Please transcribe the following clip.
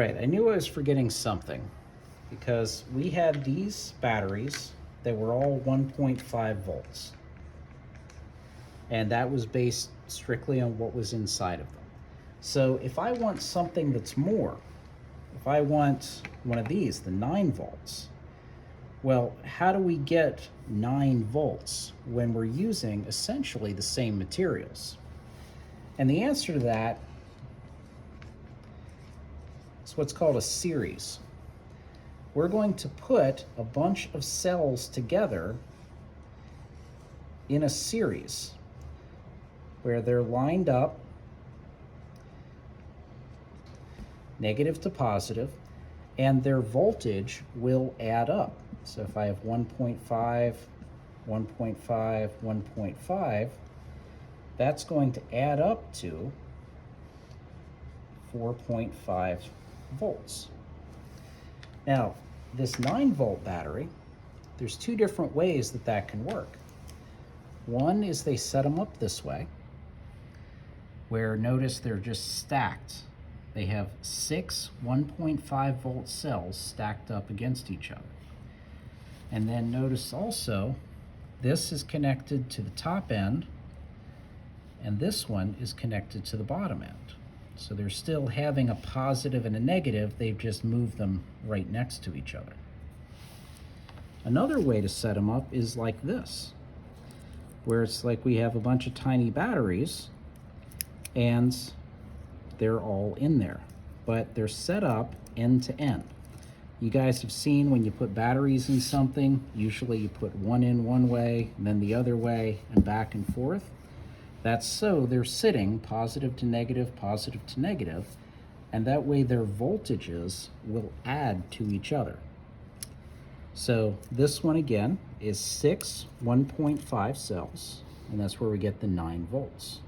Right, I knew I was forgetting something because we had these batteries that were all 1.5 volts. And that was based strictly on what was inside of them. So if I want something that's more, if I want one of these, the 9 volts, well, how do we get 9 volts when we're using essentially the same materials? And the answer to that is what's called a series. We're going to put a bunch of cells together in a series where they're lined up, negative to positive, and their voltage will add up. So if I have 1.5, 1.5, 1.5, that's going to add up to 4.5 volts. Now, this 9-volt battery, there's two different ways that that can work. One is they set them up this way, where notice they're just stacked. They have 6 1.5 volt cells stacked up against each other. And then notice also, this is connected to the top end, and this one is connected to the bottom end. So they're still having a positive and a negative, they've just moved them right next to each other. Another way to set them up is like this, where it's like we have a bunch of tiny batteries and they're all in there, but they're set up end to end. You guys have seen when you put batteries in something, usually you put one in one way and then the other way and back and forth. That's so they're sitting positive to negative, and that way their voltages will add to each other. So this one again is 6 1.5 cells, and that's where we get the 9 volts.